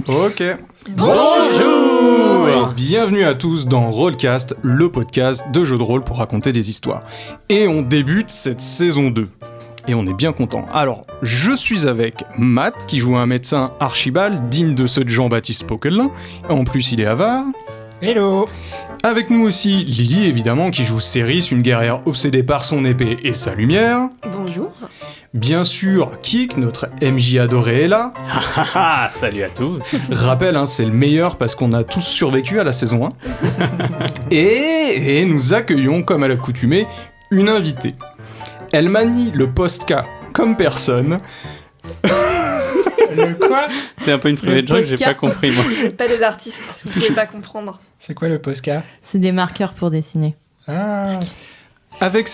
Ok. Bonjour. Bienvenue à tous dans Rollcast, le podcast de jeux de rôle pour raconter des histoires. Et on débute cette saison 2. Et on est bien content. Alors, je suis avec Matt, qui joue un médecin Archibald, digne de ceux de Jean-Baptiste Poquelin. En plus, il est avare. Hello. Avec nous aussi Lily, évidemment, qui joue Céris, une guerrière obsédée par son épée et sa lumière. Bonjour. Bien sûr, Kik, notre MJ adoré, est là. Salut à tous. Rappel, c'est le meilleur parce qu'on a tous survécu à la saison 1. et nous accueillons, comme à l'accoutumée, une invitée. Elle manie le post-K comme personne. Le quoi ? C'est un peu une private joke, j'ai pas compris moi. Vous n'êtes pas des artistes, vous pouvez pas comprendre. C'est quoi le Posca ? C'est des marqueurs pour dessiner. Ah. Avec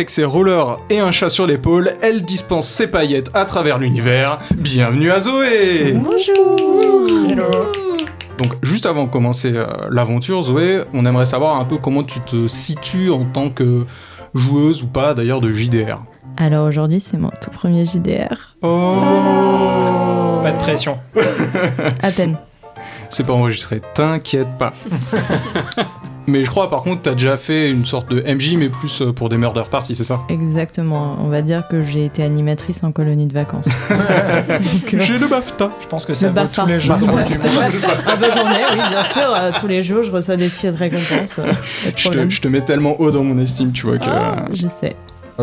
ses rollers et un chat sur l'épaule, elle dispense ses paillettes à travers l'univers. Bienvenue à Zoé. Bonjour. Hello. Donc juste avant de commencer l'aventure, Zoé, on aimerait savoir un peu comment tu te situes en tant que joueuse ou pas d'ailleurs de JDR. Alors aujourd'hui, c'est mon tout premier JDR. Oh. Pas de pression. À peine. C'est pas enregistré, t'inquiète pas. Mais je crois par contre t'as déjà fait une sorte de MJ mais plus pour des murder parties, c'est ça ? Exactement. On va dire que j'ai été animatrice en colonie de vacances. Donc, J'ai le BAFTA. Je pense que ça Le vaut BAFTA. tous les jeux de rôle du monde. Ah bah j'en ai, oui, bien sûr. Tous les jours, je reçois des tirs de récompense. Pas de problème. Je te mets tellement haut dans mon estime, tu vois que... Je sais.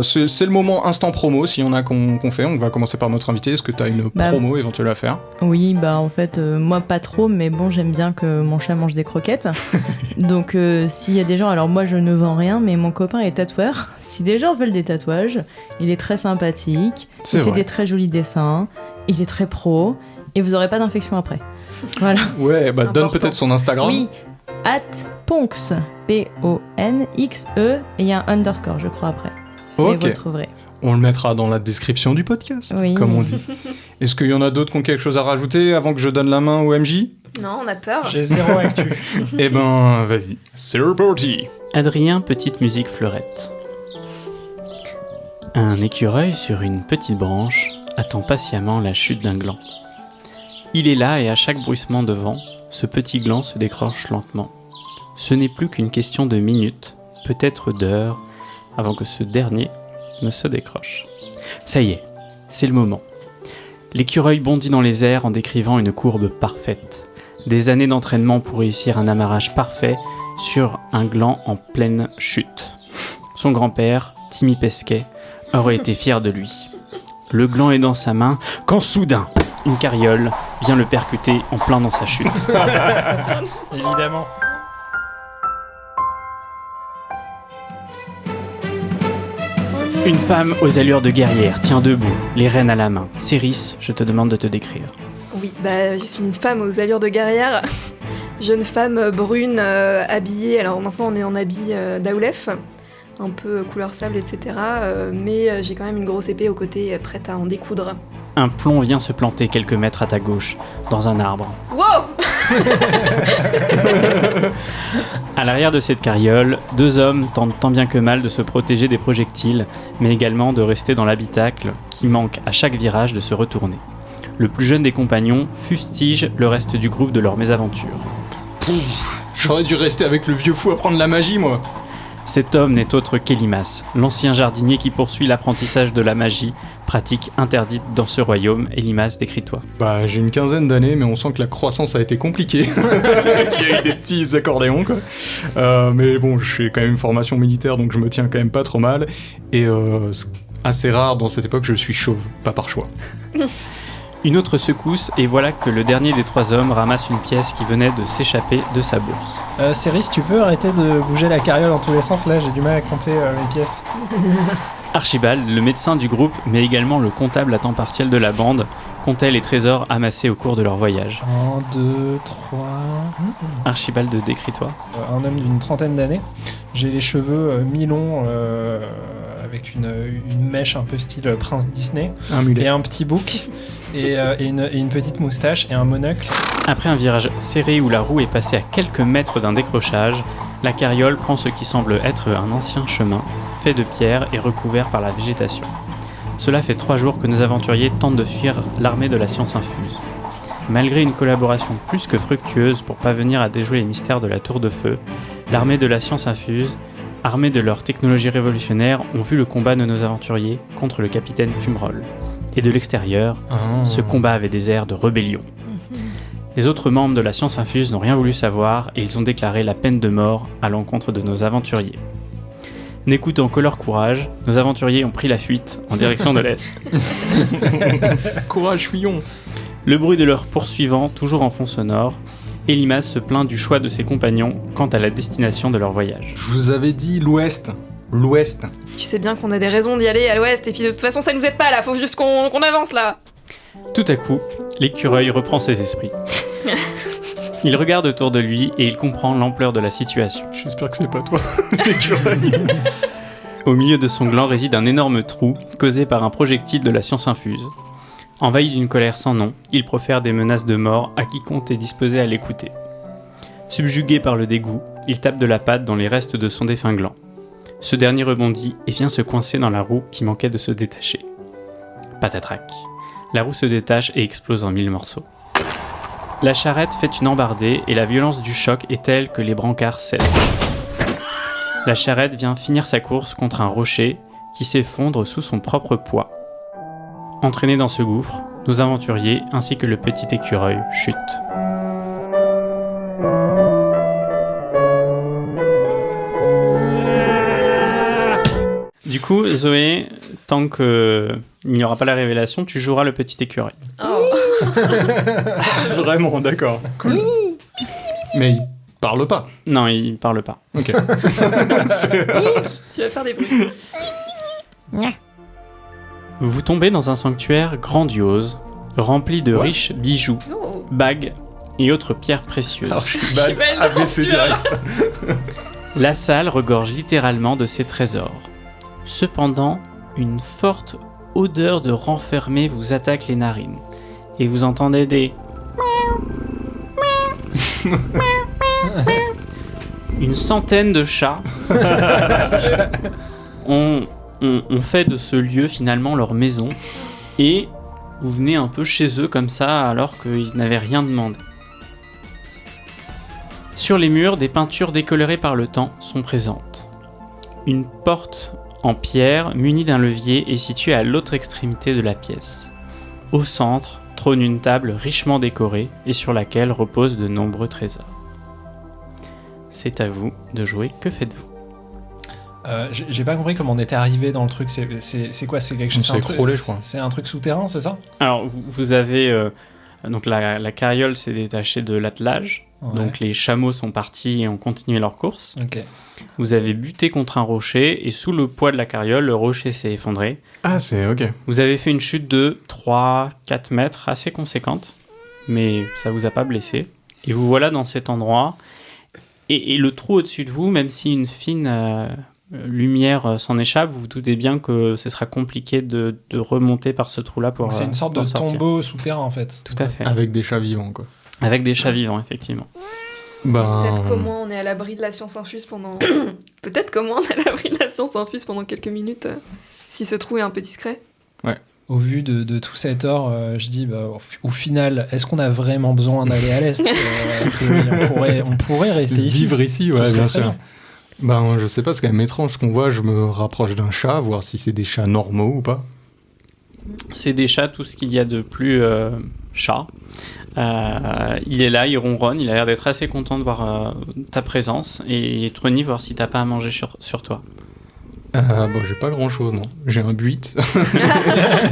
C'est le moment instant promo, s'il y en a qu'on fait. On va commencer par notre invité. Est-ce que t'as une promo éventuelle à faire ? Oui, bah en fait, moi pas trop, mais bon, j'aime bien que mon chat mange des croquettes. Donc s'il y a des gens, alors moi je ne vends rien, mais mon copain est tatoueur. Si des gens veulent des tatouages, il est très sympathique, il fait des très jolis dessins, il est très pro, et vous aurez pas d'infection après. Voilà. Ouais, bah donne Important. peut-être son Instagram. Oui, @ponxe, Ponxe, et il y a un underscore, je crois, après. Et Ok, vous le trouverez. on le mettra dans la description du podcast, Oui. comme on dit. Est-ce qu'il y en a d'autres qui ont quelque chose à rajouter avant que je donne la main au MJ ? Non, on a peur. J'ai zéro actu. Eh ben, vas-y. C'est reparti. Adrien, petite musique fleurette. Un écureuil sur une petite branche attend patiemment la chute d'un gland. Il est là et à chaque bruissement de vent, ce petit gland se décroche lentement. Ce n'est plus qu'une question de minutes, peut-être d'heures, avant que ce dernier ne se décroche. Ça y est, c'est le moment. L'écureuil bondit dans les airs en décrivant une courbe parfaite. Des années d'entraînement pour réussir un amarrage parfait sur un gland en pleine chute. Son grand-père, Timmy Pesquet, aurait été fier de lui. Le gland est dans sa main, quand soudain, une carriole vient le percuter en plein dans sa chute. Évidemment. Une femme aux allures de guerrière tient debout, les rênes à la main. Céris, je te demande de te décrire. Oui, je suis une femme aux allures de guerrière. Jeune femme brune, habillée. Alors maintenant, on est en habit d'Aoulef, un peu couleur sable, etc. Mais j'ai quand même une grosse épée au côté, prête à en découdre. Un plomb vient se planter quelques mètres à ta gauche, dans un arbre. Wow! À l'arrière de cette carriole, deux hommes tentent tant bien que mal de se protéger des projectiles, mais également de rester dans l'habitacle qui manque à chaque virage de se retourner. Le plus jeune des compagnons fustige le reste du groupe de leur mésaventure. J'aurais dû rester avec le vieux fou à prendre la magie, moi. Cet homme n'est autre qu'Elimas, l'ancien jardinier qui poursuit l'apprentissage de la magie, pratique interdite dans ce royaume. Elimas, décris-toi. Bah, j'ai une quinzaine d'années, mais on sent que la croissance a été compliquée. Qu'il y a eu des petits accordéons, quoi. Mais bon, je fais quand même une formation militaire, donc je me tiens quand même pas trop mal. Et c'est assez rare dans cette époque, je suis chauve, pas par choix. Une autre secousse, et voilà que le dernier des trois hommes ramasse une pièce qui venait de s'échapper de sa bourse. Céris, tu peux arrêter de bouger la carriole dans tous les sens ? Là, j'ai du mal à compter mes pièces. Archibald, le médecin du groupe, mais également le comptable à temps partiel de la bande, comptait les trésors amassés au cours de leur voyage. 1, 2, 3... Archibald, décris-toi. Un homme d'une trentaine d'années. J'ai les cheveux mi-longs, avec une mèche un peu style Prince Disney. Un mulet. Et un petit bouc. Et une petite moustache et un monocle. Après un virage serré où la roue est passée à quelques mètres d'un décrochage, la carriole prend ce qui semble être un ancien chemin, fait de pierre et recouvert par la végétation. Cela fait 3 jours que nos aventuriers tentent de fuir l'armée de la science infuse. Malgré une collaboration plus que fructueuse pour parvenir à déjouer les mystères de la Tour de Feu, l'armée de la science infuse, armée de leur technologie révolutionnaire, ont vu le combat de nos aventuriers contre le capitaine Fumerol. Et de l'extérieur, ce combat avait des airs de rébellion. Les autres membres de la science infuse n'ont rien voulu savoir et ils ont déclaré la peine de mort à l'encontre de nos aventuriers. N'écoutant que leur courage, nos aventuriers ont pris la fuite en direction de l'Est. Courage, fuyons. Le bruit de leurs poursuivants, toujours en fond sonore, Elimas se plaint du choix de ses compagnons quant à la destination de leur voyage. Je vous avais dit l'ouest. L'ouest. Tu sais bien qu'on a des raisons d'y aller à l'ouest, et puis de toute façon ça nous aide pas là, faut juste qu'on avance là. Tout à coup, l'écureuil reprend ses esprits. Il regarde autour de lui et il comprend l'ampleur de la situation. J'espère que c'est pas toi, l'écureuil. Au milieu de son gland réside un énorme trou causé par un projectile de la science infuse. Envahi d'une colère sans nom, il profère des menaces de mort à quiconque est disposé à l'écouter. Subjugué par le dégoût, il tape de la patte dans les restes de son défunt gland. Ce dernier rebondit et vient se coincer dans la roue qui manquait de se détacher. Patatrac. La roue se détache et explose en 1000 morceaux. La charrette fait une embardée et la violence du choc est telle que les brancards cèdent. La charrette vient finir sa course contre un rocher qui s'effondre sous son propre poids. Entraînés dans ce gouffre, nos aventuriers ainsi que le petit écureuil chutent. Du coup, Zoé, tant qu'il n'y aura pas la révélation, tu joueras le petit écureuil. Oh. Vraiment, d'accord. Cool. Mais il parle pas. Non, il parle pas. Ok. Tu vas faire des bruits. Vous tombez dans un sanctuaire grandiose, rempli de riches bijoux, Oh. bagues et autres pierres précieuses. Archibald, Belle ABC aventure. direct. La salle regorge littéralement de ses trésors. Cependant, une forte odeur de renfermé vous attaque les narines, et vous entendez des... Une centaine de chats ont fait de ce lieu finalement leur maison, et vous venez un peu chez eux comme ça alors qu'ils n'avaient rien demandé. Sur les murs, des peintures décolorées par le temps sont présentes. Une porte en pierre munie d'un levier est située à l'autre extrémité de la pièce. Au centre trône une table richement décorée et sur laquelle reposent de nombreux trésors. C'est à vous de jouer, que faites-vous ? J'ai pas compris comment on était arrivé dans le truc. C'est quoi ? C'est quelque chose. On s'est c'est un truc- écroulé, je crois. C'est un truc souterrain, c'est ça ? Alors vous avez... donc la carriole s'est détachée de l'attelage, Ouais. donc les chameaux sont partis et ont continué leur course. Ok. Vous avez buté contre un rocher et sous le poids de la carriole, le rocher s'est effondré. Ah, c'est ok. Vous avez fait une chute de 3-4 mètres assez conséquente, mais ça vous a pas blessé. Et vous voilà dans cet endroit. Et le trou au-dessus de vous, même si une fine lumière s'en échappe, vous vous doutez bien que ce sera compliqué de remonter par ce trou-là pour Donc c'est une sorte de pour sortir. tombeau souterrain en fait. Tout à fait. Avec des chats vivants, quoi. Avec des chats vivants, effectivement. Peut-être qu'au moins on est à l'abri de la science infuse pendant... Peut-être qu'au moins on est à l'abri de la science infuse pendant quelques minutes, si ce trou est un peu discret. Au vu de tout cet or, je dis, au final, est-ce qu'on a vraiment besoin d'aller à l'Est on pourrait rester ici. Vivre ici, Ce ouais, serait bien très sûr. Ben, je sais pas, c'est quand même étrange ce qu'on voit. Je me rapproche d'un chat, voir si c'est des chats normaux ou pas. C'est des chats, tout ce qu'il y a de plus chat. Il est là, il ronronne, il a l'air d'être assez content de voir ta présence et Trony, voir si t'as pas à manger sur toi. Bon, j'ai pas grand chose, non. J'ai un buit.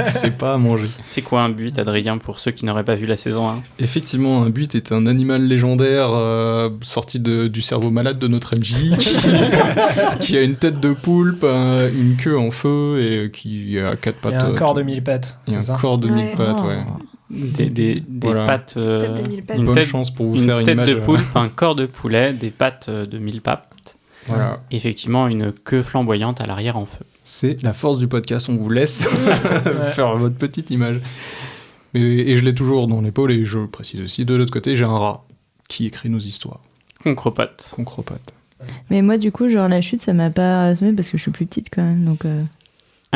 C'est pas à manger. C'est quoi un buit, Adrien, pour ceux qui n'auraient pas vu la saison 1 ? Effectivement, un buit est un animal légendaire sorti du cerveau malade de notre MJ qui a une tête de poulpe, une queue en feu et qui a 4 pattes. Il y a un corps de 1000 pattes, Il y a c'est un ça corps de 1000 Ouais. pattes, ouais. Des Voilà. pattes... Tête de 1000 pattes. une Bonne tête, chance pour vous une faire une tête image. de poulpe, un corps de poulet, des pattes de 1000 pattes. Voilà. Effectivement, une queue flamboyante à l'arrière en feu. C'est la force du podcast, on vous laisse faire votre petite image. Et je l'ai toujours dans l'épaule, et je précise aussi, de l'autre côté, j'ai un rat qui écrit nos histoires, Concropote. qu'on cropote. Mais moi, du coup, genre la chute, ça m'a pas assommé parce que je suis plus petite quand même. Donc,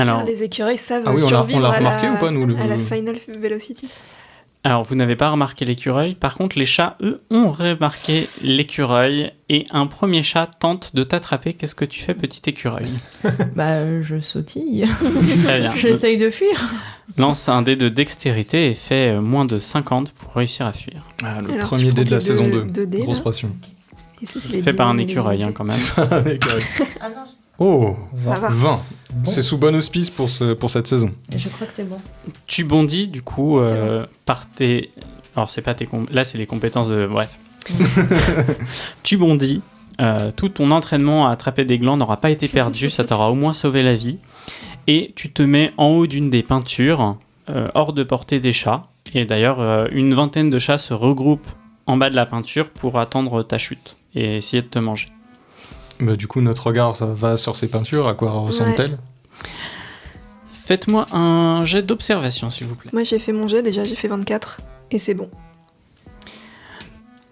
Alors, Les écureuils savent Ah oui, on survivre l'a à remarqué la, ou pas, nous, à la Final Velocity. alors, vous n'avez pas remarqué l'écureuil. Par contre, les chats, eux, ont remarqué l'écureuil. Et un premier chat tente de t'attraper. Qu'est-ce que tu fais, petit écureuil? Bah, je sautille. Très bien. J'essaye de fuir. Lance un dé de dextérité et fait moins de 50 pour réussir à fuir. Ah, le Alors, premier tu dé de la prends saison tes 2. deux dés, Grosse là. pression. Et ça, c'est les Fait par un dizaines et les écureuil, unités. quand même. Ah non, Oh, Ça va. 20. Bon. C'est sous bon auspice pour cette saison. je crois que c'est bon. Tu bondis, du coup, C'est bon. par tes... Alors, c'est pas tes... Là, c'est les compétences de... Bref. Tu bondis. Tout ton entraînement à attraper des glands n'aura pas été perdu. Ça t'aura au moins sauvé la vie. Et tu te mets en haut d'une des peintures, hors de portée des chats. Et d'ailleurs, une vingtaine de chats se regroupent en bas de la peinture pour attendre ta chute et essayer de te manger. Bah, du coup, notre regard, ça va sur ces peintures. À quoi ressemblent-elles? Faites-moi un jet d'observation, s'il vous plaît. Moi, j'ai fait mon jet déjà, j'ai fait 24. Et c'est bon.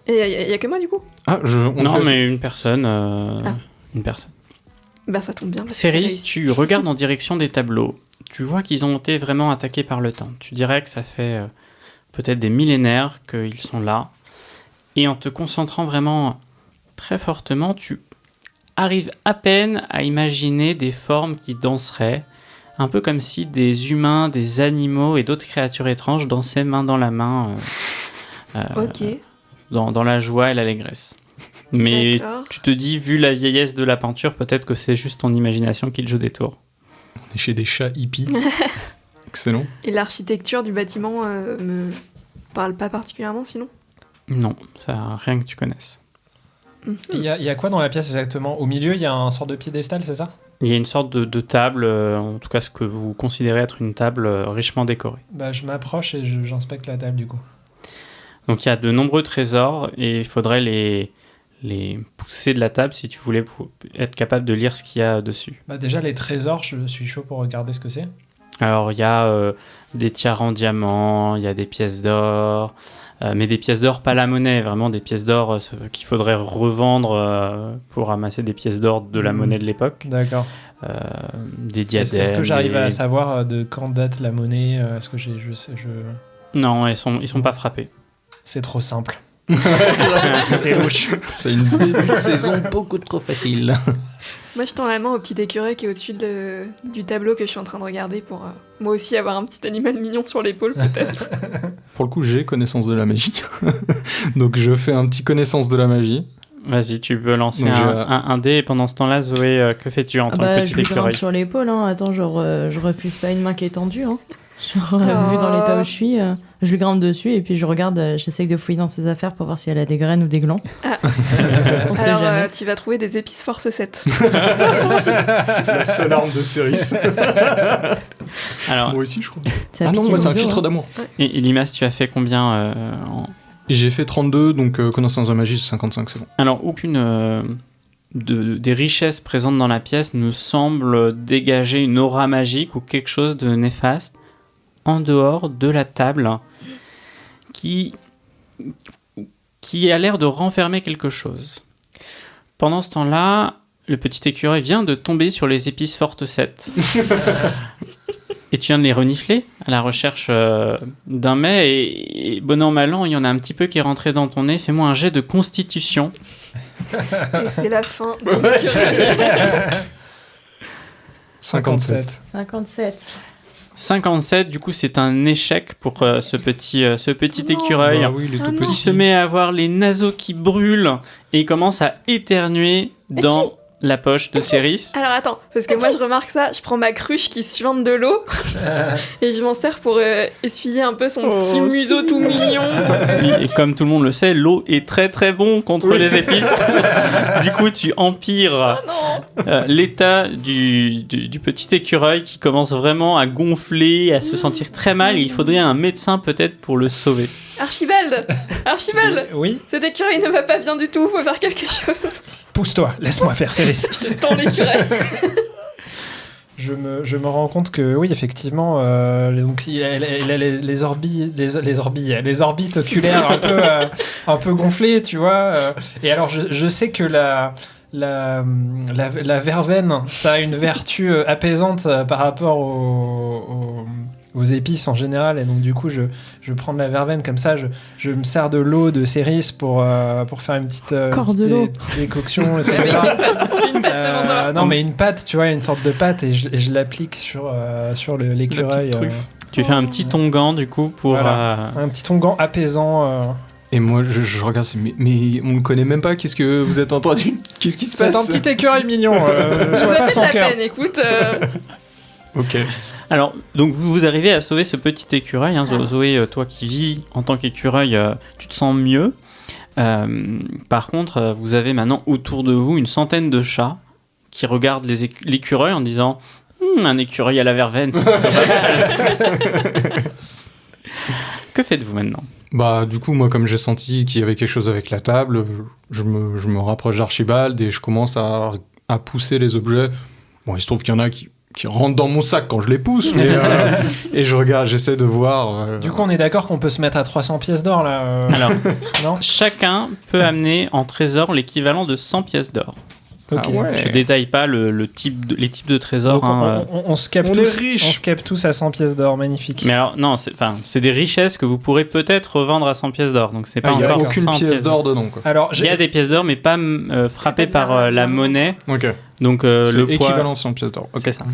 Et il y a que moi, du coup? Ah, on Non, fait- mais une personne. Ah. Une personne. Bah, ça tombe bien. Parce que c'est Céris, réussi. tu regardes en direction des tableaux. Tu vois qu'ils ont été vraiment attaqués par le temps. Tu dirais que ça fait peut-être des millénaires qu'ils sont là. Et en te concentrant vraiment très fortement, tu arrives à peine à imaginer des formes qui danseraient. Un peu comme si des humains, des animaux et d'autres créatures étranges dansaient main dans la main Ok, dans la joie et l'allégresse. Mais d'accord. tu te dis, vu la vieillesse de la peinture, peut-être que c'est juste ton imagination qui te joue des tours. On est chez des chats hippies. Excellent. Et l'architecture du bâtiment me parle pas particulièrement, sinon? Non, ça rien que tu connaisses. Il y a quoi dans la pièce exactement? Au milieu, il y a un sort de piédestal, c'est ça? Il y a une sorte de table, en tout cas ce que vous considérez être une table richement décorée. Bah, je m'approche et j'inspecte la table du coup. Donc il y a de nombreux trésors et il faudrait les pousser de la table si tu voulais être capable de lire ce qu'il y a dessus. Bah, déjà, les trésors, je suis chaud pour regarder ce que c'est. Alors il y a des tiares en diamant, il y a des pièces d'or, mais des pièces d'or pas la monnaie, vraiment des pièces d'or qu'il faudrait revendre pour ramasser des pièces d'or de la monnaie de l'époque. D'accord. Des diadèmes. Est-ce que j'arrive des- à savoir de quand date la monnaie? Est-ce que Non, ils sont pas frappés. c'est trop simple. C'est louche. C'est une début de saison beaucoup trop facile. Moi, je tends la main au petit écureuil qui est au-dessus du tableau que je suis en train de regarder pour moi aussi avoir un petit animal mignon sur l'épaule, peut-être. Pour le coup, j'ai connaissance de la magie. Donc je fais un petit connaissance de la magie. Vas-y, tu peux lancer Donc, un dé et pendant ce temps-là, Zoé, que fais-tu en tant que Bah, petit je lui grimpe écureuil? sur l'épaule. Hein. Attends, je refuse pas une main qui est tendue. Hein. Genre, Oh. vu dans l'état où je suis, je lui grimpe dessus et puis je regarde, j'essaye de fouiller dans ses affaires pour voir si elle a des graines ou des glands. Ah. On sait Alors, jamais. tu vas trouver des épices force 7. La seule arme de Céris. Alors, Moi aussi, je crois. Ça a Ah non, piqué moi, c'est mon un os, filtre hein. d'amour. et Limas, tu as fait combien Et j'ai fait 32, donc connaissance de la magie, c'est 55, c'est bon. Alors, aucune des richesses présentes dans la pièce ne semble dégager une aura magique ou quelque chose de néfaste en dehors de la table qui a l'air de renfermer quelque chose. Pendant ce temps-là, le petit écureuil vient de tomber sur les épices fortes 7. Et tu viens de les renifler à la recherche d'un mets et bon an mal an, il y en a un petit peu qui est rentré dans ton nez. Fais-moi un jet de constitution. Et c'est la fin de l'écureuil. 57. 57. 57, du coup, c'est un échec pour ce petit Oh non. écureuil Bah oui, il est Ah tout non. petit. qui se met à avoir les naseaux qui brûlent et il commence à éternuer dans la poche de Céris. Alors attends, parce que moi je remarque ça, je prends ma cruche qui suinte de l'eau et je m'en sers pour essuyer un peu son petit museau tout mignon. Et comme tout le monde le sait, l'eau est très très bon contre les épices. Du coup, tu empires Non. l'état du petit écureuil qui commence vraiment à gonfler, à se sentir très mal. Et il faudrait un médecin peut-être pour le sauver. Archibald, Oui, cet écureuil ne va pas bien du tout, faut faire quelque chose. pousse-toi, laisse-moi faire, Céris. Je te tends l'écureuil. Je me rends compte que oui, effectivement, donc il a les orbites oculaires un peu gonflées, tu vois. Et alors, je sais que la verveine, ça a une vertu apaisante par rapport aux épices en général, et donc du coup je prends de la verveine comme ça, je me sers de l'eau de céris pour faire une petite décoction, etc. Une pâte, c'est bon, ça va. Non mais une pâte, tu vois, une sorte de pâte, et je l'applique sur l'écureuil. Tu fais un petit tongan du coup pour... Voilà. Un petit tongan apaisant. Et moi, je regarde, mais on ne connaît même pas, qu'est-ce que vous êtes entendu? Qu'est-ce qui se C'est passe? un petit écureuil mignon. Ça Sois pas fait de sans la cœur. peine, écoute. Ok. Alors, donc vous arrivez à sauver ce petit écureuil. Hein. Zoé, toi qui vis en tant qu'écureuil, tu te sens mieux. Par contre, vous avez maintenant autour de vous une centaine de chats qui regardent l'écureuil en disant un écureuil à la verveine, c'est plutôt pas mal. Que faites-vous maintenant? Bah, du coup, moi, comme j'ai senti qu'il y avait quelque chose avec la table, je me rapproche d'Archibald et je commence à pousser les objets. Bon, il se trouve qu'il y en a qui rentrent dans mon sac quand je les pousse, mais, et je regarde, j'essaie de voir. Du coup, on est d'accord qu'on peut se mettre à 300 pièces d'or là. Alors, Non. chacun peut amener en trésor l'équivalent de 100 pièces d'or. Ok. Ah ouais. Je détaille pas les types de trésors. Donc, hein, on se capte On tous, est riches. on se capte tous à 100 pièces d'or, magnifique. Mais alors, non, c'est des richesses que vous pourrez peut-être revendre à 100 pièces d'or. Donc, c'est pas Il n'y a encore aucune 100 pièce d'or dedans, quoi. Alors, Il y a des pièces d'or, mais pas frappées pas de par la l'argent. monnaie. Ok. Donc, C'est le poids. équivalent 100 pièces d'or. Ok. C'est ça.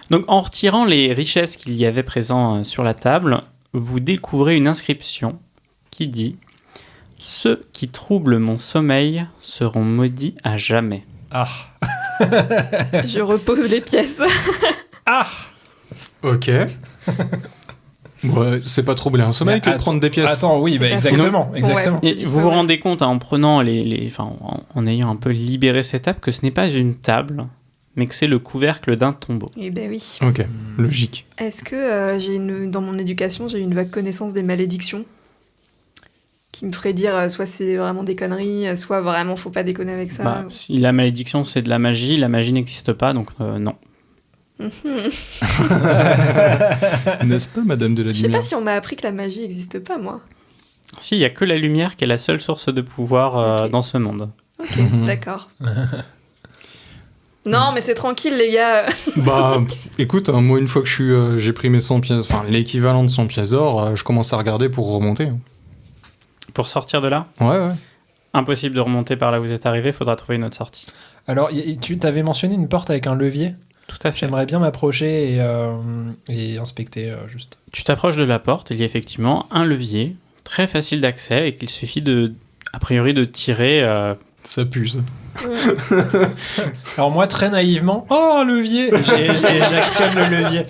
Donc, en retirant les richesses qu'il y avait présentes sur la table, vous découvrez une inscription qui dit « Ceux qui troublent mon sommeil seront maudits à jamais. Ah. Je repose les pièces. Ah. Ok. Ouais, c'est pas troubler un sommeil Mais que de prendre des pièces. Attends, oui, bah, C'est pas exactement, faux. exactement. Ouais. Et vous vous rendez compte, hein, en prenant en ayant un peu libéré cette table, que ce n'est pas une table, mais que c'est le couvercle d'un tombeau. Eh ben oui. Ok, logique. Est-ce que dans mon éducation, j'ai une vague connaissance des malédictions qui me ferait dire soit c'est vraiment des conneries, soit vraiment faut pas déconner avec ça. Bah, si la malédiction c'est de la magie n'existe pas, donc non. N'est-ce pas, Madame de la Je sais pas Lumière? si on m'a appris que la magie n'existe pas, moi. Si, il n'y a que la lumière qui est la seule source de pouvoir Ok. dans ce monde. Ok, d'accord. Non, mais c'est tranquille, les gars. Bah, écoute, hein, moi, une fois que j'ai pris mes 100 pièces, enfin, l'équivalent de 100 pièces d'or, je commence à regarder pour remonter. hein. Pour sortir de là, Ouais. impossible de remonter par là où vous êtes arrivé, faudra trouver une autre sortie. Alors, tu t'avais mentionné une porte avec un levier. Tout à fait. J'aimerais bien m'approcher et inspecter juste. Tu t'approches de la porte, il y a effectivement un levier, très facile d'accès, et qu'il suffit a priori de tirer. Ça pue, ça. Alors moi, très naïvement, oh, un levier, j'actionne le levier.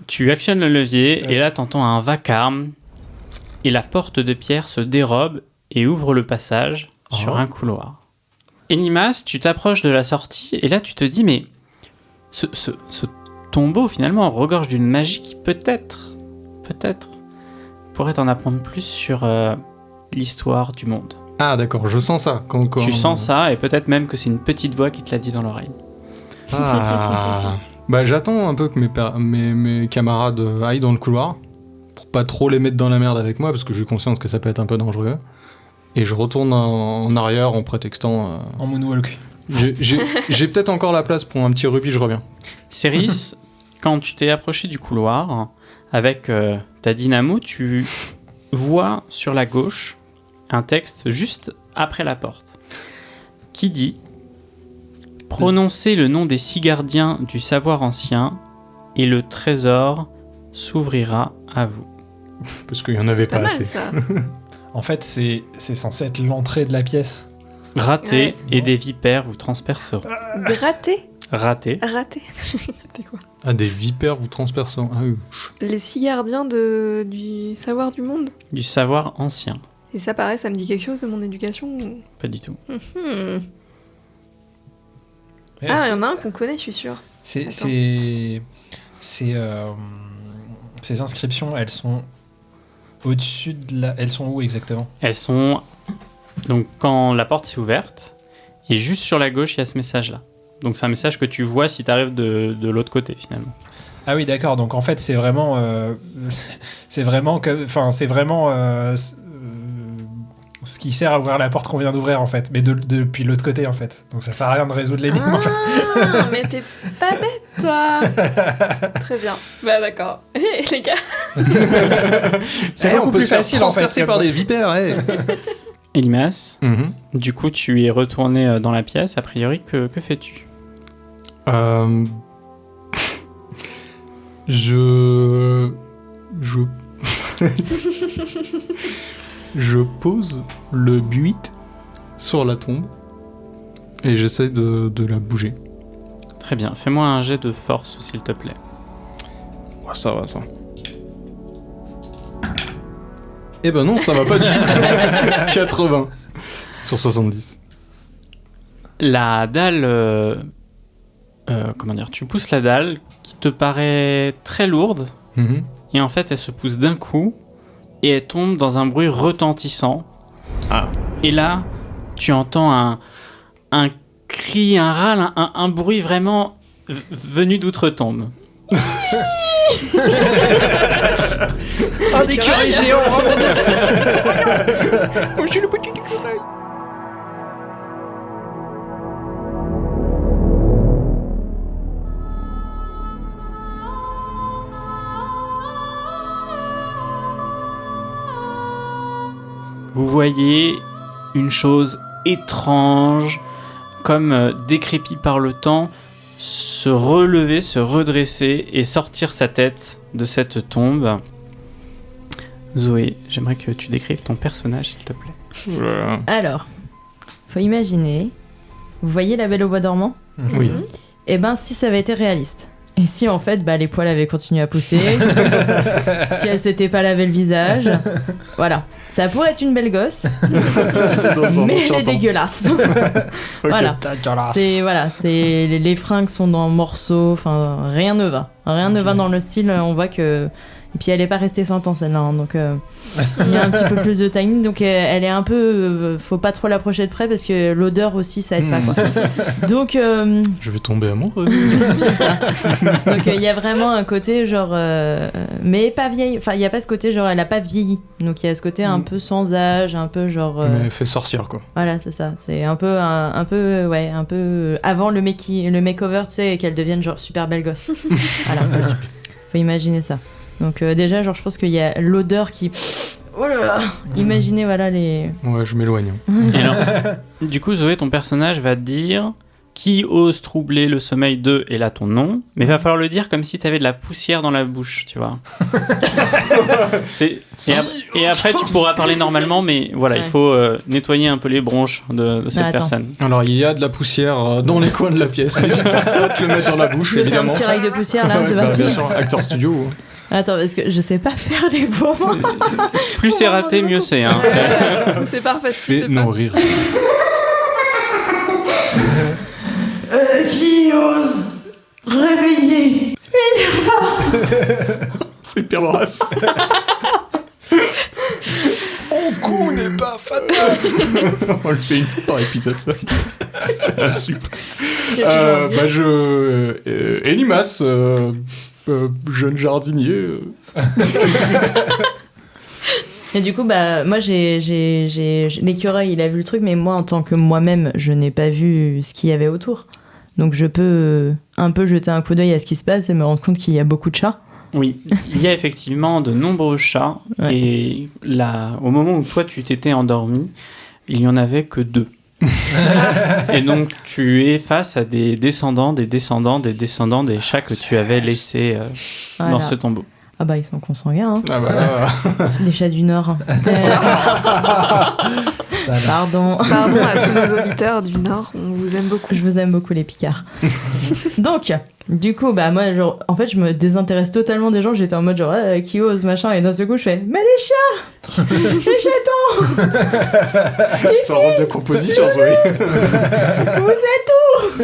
Tu actionnes le levier, et là t'entends un vacarme, et la porte de pierre se dérobe et ouvre le passage sur un couloir. Enimas, tu t'approches de la sortie, et là tu te dis, mais ce tombeau finalement regorge d'une magie qui peut-être, pourrait t'en apprendre plus sur l'histoire du monde. Ah, d'accord, je sens ça. Quand... Tu sens ça, et peut-être même que c'est une petite voix qui te l'a dit dans l'oreille. Ah. Bah, j'attends un peu que mes camarades aillent dans le couloir, pour pas trop les mettre dans la merde avec moi, parce que j'ai conscience que ça peut être un peu dangereux. Et je retourne en arrière en prétextant... En moonwalk. J'ai peut-être encore la place pour un petit rubis, je reviens. Céris, quand tu t'es approché du couloir, avec ta dynamo, tu vois sur la gauche un texte juste après la porte, qui dit « Prononcez le nom des 6 gardiens du savoir ancien, et le trésor s'ouvrira à vous. Parce qu'il y en avait Pas pas mal, assez. ça. En fait, c'est censé être l'entrée de la pièce. Raté, Ouais. et des vipères vous transperceront. Gratter. Raté. Rater. Rater quoi? Ah, des vipères vous transperçant. Ah oui. Les 6 gardiens du savoir du monde. Du savoir ancien. Et ça, pareil, ça me dit quelque chose de mon éducation ou- Pas du tout. Ah, il y en a un qu'on connaît, je suis sûre. Ces inscriptions, elles sont au-dessus de la... Elles sont où exactement? Elles sont... Donc quand la porte s'est ouverte, et juste sur la gauche, il y a ce message-là. Donc c'est un message que tu vois si tu arrives de l'autre côté, finalement. Ah oui, d'accord. Donc en fait, c'est vraiment... Ce qui sert à ouvrir la porte qu'on vient d'ouvrir, en fait. Mais depuis l'autre côté, en fait. Donc ça sert à rien de résoudre l'énigme, en fait. Ah, mais t'es pas bête, toi. Très bien. Bah d'accord. Et les gars. C'est beaucoup on peut plus se faire facile, en fait. transpercer comme par ça. des vipères. Elimas, Mhm. du coup, tu es retourné dans la pièce. A priori, que fais-tu? Je pose le buit sur la tombe et j'essaie de la bouger. Très bien. Fais-moi un jet de force, s'il te plaît. Ouais, ça va, ça. Eh ben non, ça va pas du tout. 80 sur 70. La dalle... comment dire? Tu pousses la dalle qui te paraît très lourde. Mhm. Et en fait, elle se pousse d'un coup et elle tombe dans un bruit retentissant. Ah. Et là, tu entends un cri, un râle, un bruit vraiment venu d'outre-tombe. Un écureuil géant, oh mon Dieu. Oh, j'ai le petit écureuil. Vous voyez une chose étrange, comme décrépit par le temps, se relever, se redresser et sortir sa tête de cette tombe. Zoé, j'aimerais que tu décrives ton personnage, s'il te plaît. Voilà. Alors, faut imaginer, vous voyez la Belle au bois dormant? Oui. Eh ben, si ça avait été réaliste. Et si en fait, les poils avaient continué à pousser, si elle s'était pas lavé le visage, voilà. Ça pourrait être une belle gosse, Dans un mais ancien elle est temps. dégueulasse. Ok. Voilà. C'est les fringues sont dans morceaux, enfin rien ne va. Rien ne va dans le style, on voit que et puis elle est pas restée sans temps celle-là, hein, donc il y a un petit peu plus de timing, donc elle est un peu faut pas trop l'approcher de près parce que l'odeur aussi ça aide pas quoi. Donc Je vais tomber amoureux. donc il y a vraiment un côté genre mais pas vieille, enfin il y a pas ce côté genre elle a pas vieilli, donc il y a ce côté un peu sans âge, un peu genre Mais elle fait sortir, quoi. voilà, c'est ça. C'est un peu un peu avant le makeover, tu sais, qu'elle devienne genre super belle gosse. Voilà. Faut imaginer ça. Donc déjà, genre, je pense qu'il y a l'odeur qui... Oh là là. Imaginez, voilà, les... Ouais, je m'éloigne. Et alors, du coup, Zoé, ton personnage va te dire qui ose troubler le sommeil de, et là ton nom, mais il va falloir le dire comme si t'avais de la poussière dans la bouche, tu vois. Et après, tu pourras parler normalement, mais voilà, il faut nettoyer un peu les bronches de cette attends. personne. Alors, il y a de la poussière dans les coins de la pièce. N'hésite pas à te le mettre dans la bouche, Je vais faire un évidemment. petit rail de poussière, là, Ouais, c'est bah, parti. bien sûr, acteur studio. Attends, parce que je sais pas faire les voix. Plus c'est raté, mieux c'est. Hein. C'est parfait. Fais nos rires. Qui ose réveiller C'est Perras. On n'est pas fatal. On le fait une fois par épisode, ça. Ah, super. Elimas, jeune jardinier. Et du coup, moi, l'écureuil, il a vu le truc, mais moi, en tant que moi-même, je n'ai pas vu ce qu'il y avait autour. Donc, je peux un peu jeter un coup d'œil à ce qui se passe et me rendre compte qu'il y a beaucoup de chats. Oui, il y a effectivement de nombreux chats, Ouais. et là, au moment où toi tu t'étais endormi, il n'y en avait que 2. Et donc tu es face à des descendants des chats que tu avais laissés Voilà. dans ce tombeau. Ah bah, ils sont consanguins, hein. Ah bah là. Des chats du Nord. Pardon. Pardon à tous nos auditeurs du Nord, on vous aime beaucoup. Je vous aime beaucoup, les Picards. Donc, du coup, moi, genre, en fait, je me désintéresse totalement des gens. J'étais en mode genre, qui ose, machin. Et d'un seul coup, je fais, mais les chats, les chatons, C'est un rôle de composition, Zoé. vous êtes où?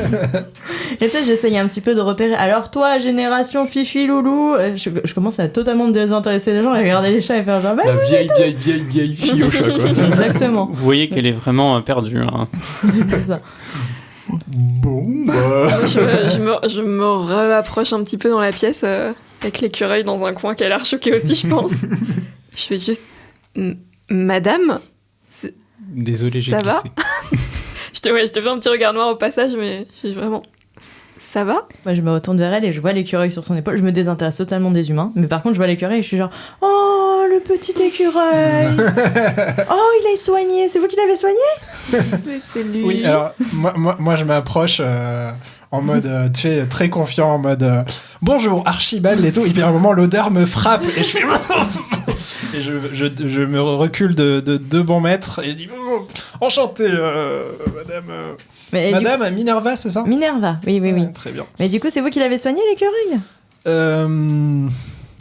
Et tu sais, j'essaye un petit peu de repérer. Alors toi, génération Fifi Loulou, je commence à totalement me désintéresser des gens et regarder les chats et faire genre, bah, La vieille fille au chat, quoi. exactement. Vous voyez qu'elle est vraiment perdue. Hein. C'est ça. Bon, bah. Je me rapproche un petit peu dans la pièce avec l'écureuil dans un coin qui a l'air choqué aussi, je pense. Je fais juste... Madame, Désolé, j'ai Ça va glissé. je te fais un petit regard noir au passage, mais je suis vraiment... Ça va? Moi, je me retourne vers elle et je vois l'écureuil sur son épaule. Je me désintéresse totalement des humains. Mais par contre, je vois l'écureuil et je suis genre « Oh, le petit écureuil Oh, il est soigné. C'est vous qui l'avez soigné ?» C'est lui. Oui, alors moi je m'approche en mode, tu sais, très confiant, en mode bonjour Archibald et tout. Et puis à un moment, l'odeur me frappe et je fais et je me recule de 2 bons mètres et je dis enchanté, madame Minerva, c'est ça? Minerva, oui. Ouais, très bien. Mais du coup, c'est vous qui l'avez soigné, l'écureuil?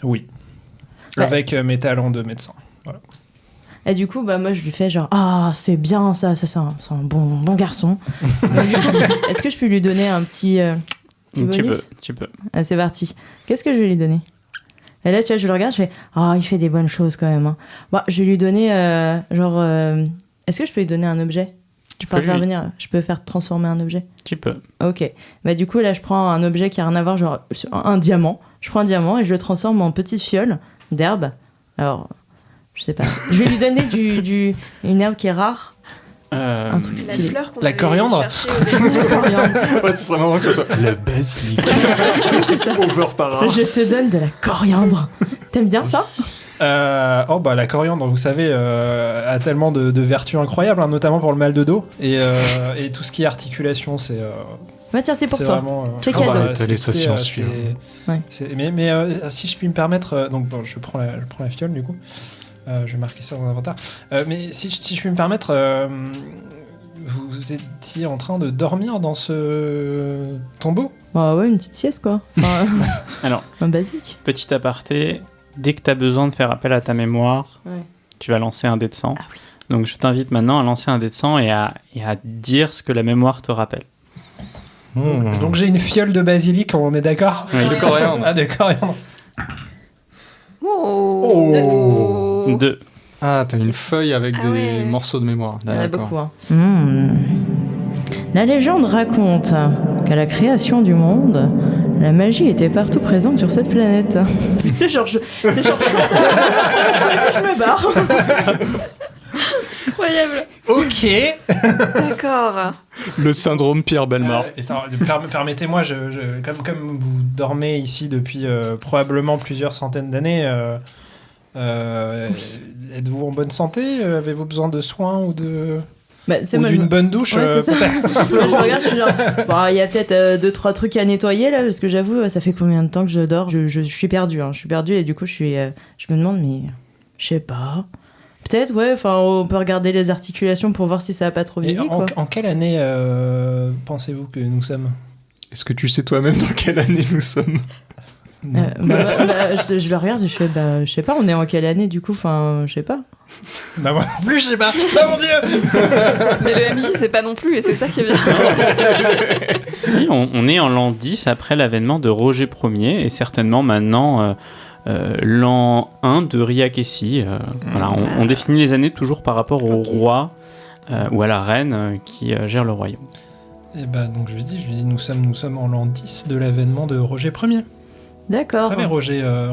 Oui. Ouais. Avec mes talents de médecin. Voilà. Et du coup, moi, je lui fais genre « Ah, c'est bien, ça c'est un bon garçon. » Est-ce que je peux lui donner un petit bonus? Tu peux. Ah, c'est parti. Qu'est-ce que je vais lui donner? Et là, tu vois, je le regarde, je fais « Ah, il fait des bonnes choses quand même. Hein. » Bon, je vais lui donner est-ce que je peux lui donner un objet? Je peux faire transformer un objet? Tu peux. Ok. Bah, du coup, là, je prends un objet qui a rien à voir, genre un diamant. Je prends un diamant et je le transforme en petite fiole d'herbe. Alors, je sais pas. Je vais lui donner une herbe qui est rare. Un truc La stylé. fleur qu'on La avait coriandre. cherchée au début. La coriandre. Ouais, ce serait marrant que ce soit la basilic. Over para. Je te donne de la coriandre. T'aimes bien ça? La coriandre, vous savez, a tellement de vertus incroyables, hein, notamment pour le mal de dos et tout ce qui est articulation, c'est Bah tiens, c'est pour toi. vraiment, C'est cadeau. T'as les sensations. Ouais. Mais si je puis me permettre, je prends la fiole du coup. Je vais marquer ça dans l'inventaire. Mais si je puis me permettre, vous étiez en train de dormir dans ce tombeau? Bah ouais, une petite sieste quoi. Enfin, Alors, un basique. petit aparté, dès que tu as besoin de faire appel à ta mémoire, Ouais. tu vas lancer un dé de sang. Ah oui. Donc je t'invite maintenant à lancer un dé de sang et à dire ce que la mémoire te rappelle. Donc j'ai une fiole de basilic, on est d'accord? Oui. De coriandre. Ah, de coriandre. Oh. 2. Ah, t'as une feuille avec Ah des ouais. morceaux de mémoire. Il y en a D'accord. beaucoup. Hein. La légende raconte qu'à la création du monde, la magie était partout présente sur cette planète. C'est genre, je me barre. Incroyable. Ok. D'accord. Le syndrome Pierre Bellemare. Permettez-moi, comme vous dormez ici depuis probablement plusieurs centaines d'années, êtes-vous en bonne santé? Avez-vous besoin de soins ou d'une bonne douche? Ouais, c'est ça. peut-être Moi, je regarde, je suis genre, il y a peut-être 2-3 trucs à nettoyer là, parce que j'avoue, ça fait combien de temps que je dors? Je suis perdue, hein. Je suis perdue et du coup, je me demande, mais je sais pas. Peut-être, ouais, enfin, on peut regarder les articulations pour voir si ça a pas trop Et vieilli, quoi. en quelle année pensez-vous que nous sommes? Est-ce que tu sais toi-même dans quelle année nous sommes? Je le regarde et je fais, je sais pas, on est en quelle année du coup? Enfin, je sais pas. Bah moi non plus, je sais pas. Ah mon dieu! Mais le MJ, c'est pas non plus, et c'est ça qui est bien. Si, on est en l'an 10 après l'avènement de Roger Ier et certainement maintenant l'an 1 de Riakessi. Voilà, on définit les années toujours par rapport au roi ou à la reine qui gère le royaume. Et bah donc je lui dis nous sommes en l'an 10 de l'avènement de Roger Ier. D'accord. Vous savez Roger Ier,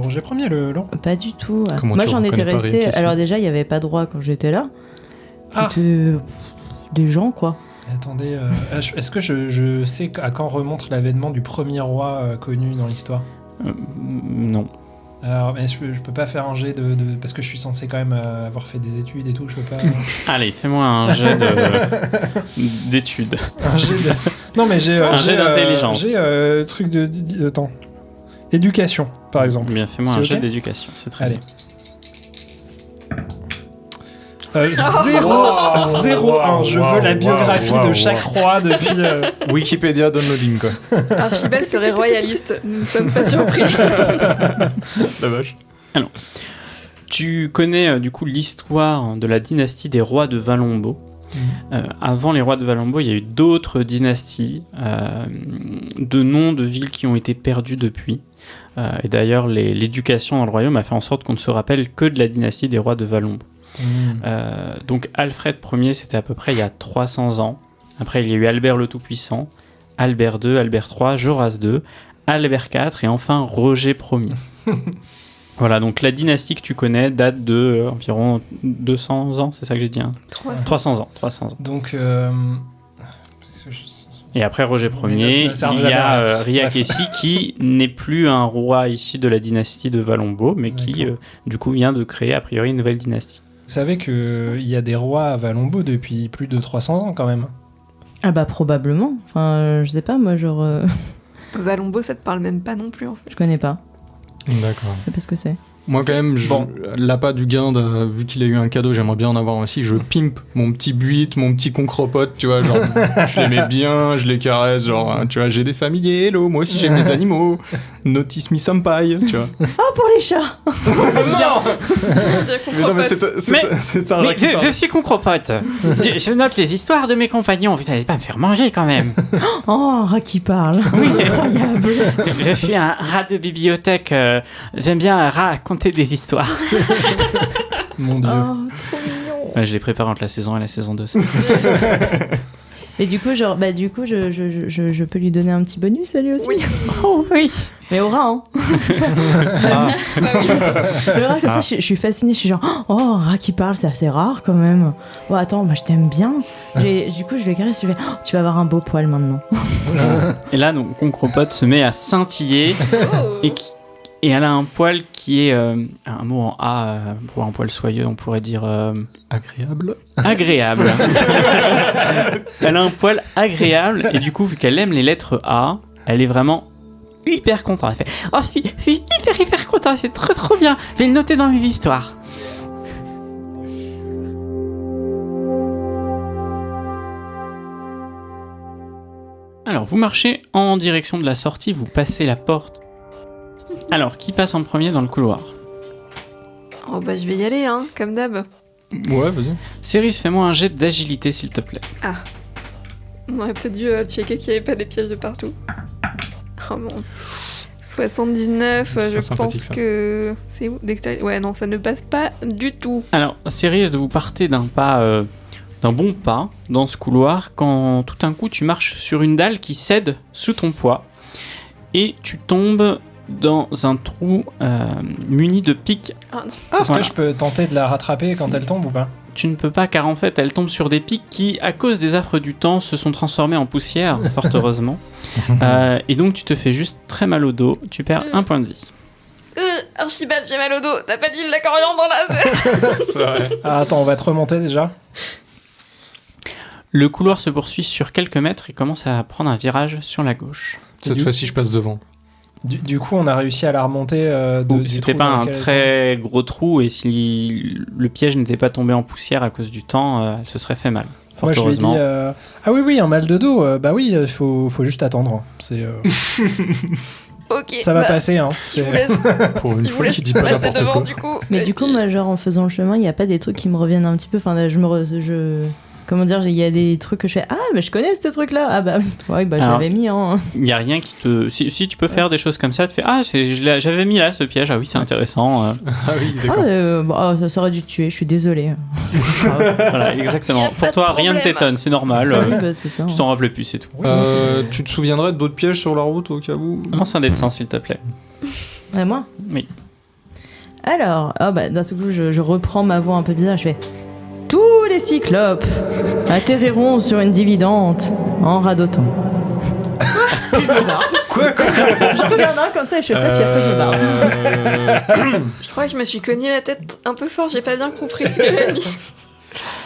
le l'an? Pas du tout. Comment Moi, tu j'en étais reconnais pas restée. Riakessi? Alors, déjà, il n'y avait pas de roi quand j'étais là. Ah. C'était des gens, quoi. Attendez, est-ce que je sais à quand remonte l'avènement du premier roi connu dans l'histoire? Non. Alors, mais je peux pas faire un jet parce que je suis censé quand même avoir fait des études et tout, je peux pas... Allez, fais-moi un jet d'études. un jet de... Non mais j'ai... Un jet d'intelligence. J'ai truc attends. Éducation, par exemple. Bien, fais-moi C'est un ok jet d'éducation, c'est très Allez. bien. 0-1, je veux la biographie de chaque roi depuis... Wikipédia downloading, quoi. Archibald serait royaliste, nous ne sommes pas surpris. La vache. Alors, tu connais du coup l'histoire de la dynastie des rois de Valombo. Avant les rois de Valombo, il y a eu d'autres dynasties, de noms de villes qui ont été perdus depuis. Et d'ailleurs, l'éducation dans le royaume a fait en sorte qu'on ne se rappelle que de la dynastie des rois de Valombo. Donc Alfred Ier, c'était à peu près il y a 300 ans. Après, il y a eu Albert le Tout-Puissant, Albert II, Albert III, Joras II, Albert IV et enfin Roger Ier. Voilà, donc la dynastie que tu connais date de environ 200 ans, c'est ça que j'ai dit, hein 300 ans. Donc, Et après Roger Ier, ça il revient y a bien. Ria Bref. Kessi qui n'est plus un roi issu de la dynastie de Valombo, mais qui D'accord. du coup vient de créer a priori une nouvelle dynastie. vous savez qu'il y a des rois à Valombo depuis plus de 300 ans quand même. Ah bah probablement. Enfin, je sais pas, moi genre... Valombo, ça te parle même pas non plus en fait. je connais pas. D'accord. Je sais pas ce que c'est. Moi, quand même, Bon. l'appât du guinde, vu qu'il a eu un cadeau, j'aimerais bien en avoir aussi. Je pimpe mon petit buit, mon petit concropote, tu vois, genre, je les mets bien, je les caresse, genre, hein, tu vois, j'ai des familiers, hello, moi aussi j'aime les animaux, notice me senpai, tu vois. Oh, pour les chats. Mais non, mais c'est un rat qui parle. suis concropote. je note les histoires de mes compagnons. Vous n'allez pas me faire manger quand même. Oh, un rat qui parle. Oui. Incroyable. Je suis un rat de bibliothèque. J'aime bien raconter des histoires. Mon dieu. Oh, trop mignon. Ouais, je les prépare entre la saison 1 et la saison 2. Et du coup, genre, bah du coup, je peux lui donner un petit bonus à lui aussi. Oui. Oh oui. Mais au rat, hein. Ah, Bah oui. Le rat, comme ça, je suis fascinée. Je suis genre, oh, un rat qui parle, c'est assez rare quand même. Oh, attends, moi je t'aime bien. Du coup, je vais caresse, je vais, oh, tu vas avoir un beau poil maintenant. Et là, donc, concropote se met à scintiller Oh. et elle a un poil qui est un mot en A pour un poil soyeux, on pourrait dire agréable. agréable. Elle a un poil agréable et du coup, vu qu'elle aime les lettres A, elle est vraiment hyper contente. Elle fait oh, je suis hyper contente, c'est trop bien. Je vais le noter dans mes histoires. Alors, vous marchez en direction de la sortie, vous passez la porte. Alors, qui passe en premier dans le couloir? Oh bah je vais y aller, hein, comme d'hab. Ouais, vas-y. Céris, fais-moi un jet d'agilité, s'il te plaît. On aurait peut-être dû checker qu'il n'y avait pas des pièges de partout. Oh bon. 79, C'est je sympathique, pense ça. que... C'est où Dextérité. Ouais, non, ça ne passe pas du tout. Alors, Céris, vous partez d'un bon pas dans ce couloir quand tout d'un coup tu marches sur une dalle qui cède sous ton poids et tu tombes dans un trou muni de pics. Est-ce Voilà. que je peux tenter de la rattraper quand elle tombe ou pas? Tu ne peux pas car en fait elle tombe sur des pics qui, à cause des affres du temps, se sont transformés en poussière, fort heureusement. Et donc tu te fais juste très mal au dos, tu perds un point de vie. Archibald, j'ai mal au dos. T'as pas dit de la coriandre là? C'est vrai. Ah, attends, on va te remonter déjà. Le couloir se poursuit sur quelques mètres et commence à prendre un virage sur la gauche. Cette fois-ci, je passe devant. Du coup, on a réussi à la remonter du C'était trou pas dans un lequel elle très gros trou et si le piège n'était pas tombé en poussière à cause du temps, elle se serait fait mal. était. Fort Moi, je lui ai dit heureusement. ah oui, un mal de dos. Bah oui, il faut juste attendre. C'est Ok. ça va bah, passer. Hein. Je vous C'est- laisse, Pour une je vous fois laisse qui dit pas passer n'importe devant quoi. du coup. Mais Et du coup, puis- moi, genre, en faisant le chemin, il n'y a pas des trucs qui me reviennent un petit peu. Enfin, comment dire, il y a des trucs que je fais. Ah, mais je connais ce truc-là. Ah, bah, ouais, bah, je Alors, l'avais mis, hein. Il n'y a rien qui te... Si tu peux faire des choses comme ça, tu fais ah j'avais mis là ce piège, ah oui c'est intéressant. Ah oui, Ah, d'accord. bon, ça aurait dû te tuer, je suis désolée. Voilà, exactement. Y a pas Pour de toi rien ne problème. t'étonne, c'est normal. Oui, bah, c'est ça. Tu t'en rappelles plus, c'est tout. Oui, Tu te souviendrais d'autres pièges sur la route au cas où? Lance un dé de 100 s'il te plaît. Ouais, moi Oui. Alors, d'un seul coup, je reprends ma voix un peu bizarre, je fais tous les cyclopes atterriront sur une dividende en radotant. Puis je me barre. Quoi Je regarde un comme ça et je fais ça, puis après je me barre. Je crois que je me suis cogné la tête un peu fort, j'ai pas bien compris ce qu'elle a dit.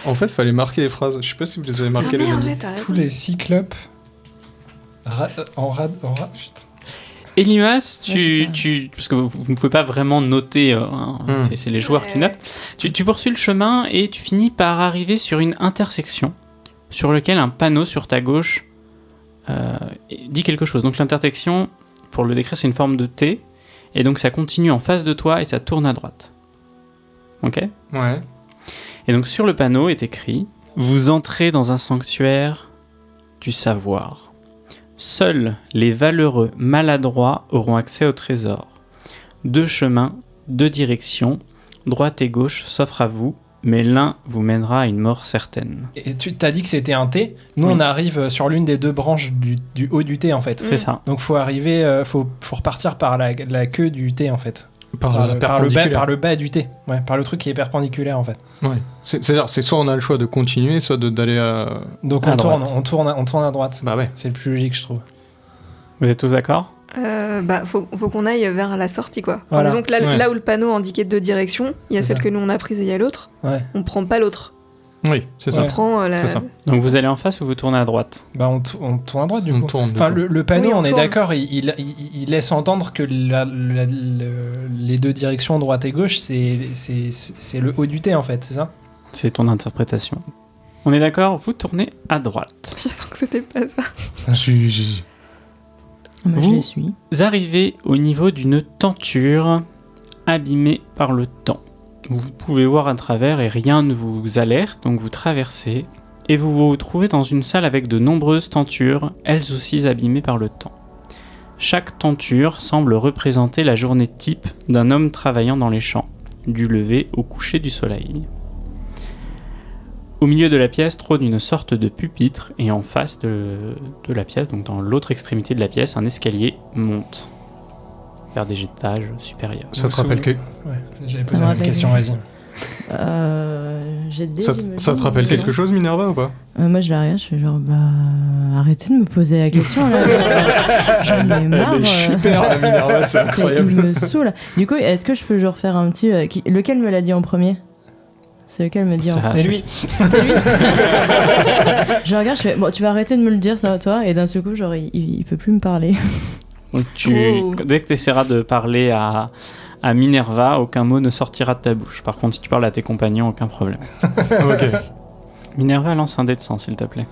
En fait, fallait marquer les phrases. Je sais pas si vous les avez Ah marquées, les merde, amis. ouais, t'as raison. Tous les cyclopes putain. Elimas, Ouais, je parce que vous ne pouvez pas vraiment noter, c'est les joueurs qui Ouais. notent. Tu poursuis le chemin et tu finis par arriver sur une intersection sur laquelle un panneau sur ta gauche dit quelque chose. Donc l'intersection, pour le décrire, c'est une forme de T et donc ça continue en face de toi et ça tourne à droite. Ok ? Ouais. Et donc sur le panneau est écrit « Vous entrez dans un sanctuaire du savoir. Seuls les valeureux maladroits auront accès au trésor. 2 chemins, 2 directions, droite et gauche s'offrent à vous, mais l'un vous mènera à une mort certaine. Et tu t'as dit que c'était un T. Nous, Oui. on arrive sur l'une des deux branches du haut du T en fait. C'est ça. Donc faut arriver, faut repartir par la queue du T en fait. Par perpendiculaire. le bas du T. Ouais, par le truc qui est perpendiculaire en fait. Ouais. C'est-à-dire, c'est soit on a le choix de continuer, soit d'aller à... Donc À on tourne, droite. on tourne à droite. Bah ouais. C'est le plus logique, je trouve. Vous êtes tous d'accord? Faut qu'on aille vers la sortie, quoi. Enfin, Voilà. disons que là, Ouais. là où le panneau indiquait 2 directions, il y a C'est celle ça. que nous on a prise et il y a l'autre. Ouais. On prend pas l'autre. Oui, c'est ça. On prend la. C'est ça. Donc vous allez en face ou vous tournez à droite? Bah on tourne à droite du On coup. tourne. Enfin, le panneau, Oui, on on est tourne. d'accord, il laisse entendre que les deux directions, droite et gauche, c'est le haut du T en fait, c'est ça? C'est ton interprétation. On est d'accord? Vous tournez à droite. Je sens que c'était pas ça. Moi, je Vous- les suis. Vous arrivez au niveau d'une tenture abîmée par le temps. Vous pouvez voir à travers et rien ne vous alerte, donc vous traversez et vous vous retrouvez dans une salle avec de nombreuses tentures, elles aussi abîmées par le temps. Chaque tenture semble représenter la journée type d'un homme travaillant dans les champs, du lever au coucher du soleil. Au milieu de la pièce trône une sorte de pupitre et en face de la pièce, donc dans l'autre extrémité de la pièce, un escalier monte vers des étages supérieurs. Ça te rappelle que... Ouais, j'avais Ça posé me la même rappelle. question, vas-y. J'ai des. Ça te rappelle quelque chose, Minerva, ou pas? Moi, je la regarde, je fais genre, arrêtez de me poser la question là. J'en ai marre. Elle est super, la Minerva, c'est Il incroyable. me saoule. Du coup, est-ce que je peux genre faire un petit. Lequel me l'a dit en premier? C'est lequel me dit en Ça- C'est lui. C'est lui. Je regarde, je fais, bon, tu vas arrêter de me le dire, ça va toi? Et d'un seul coup, genre, il peut plus me parler. Donc Oh. dès que tu essaieras de parler à Minerva, aucun mot ne sortira de ta bouche. Par contre, si tu parles à tes compagnons, aucun problème. Ok. Minerva, lance un dé de sang, s'il te plaît.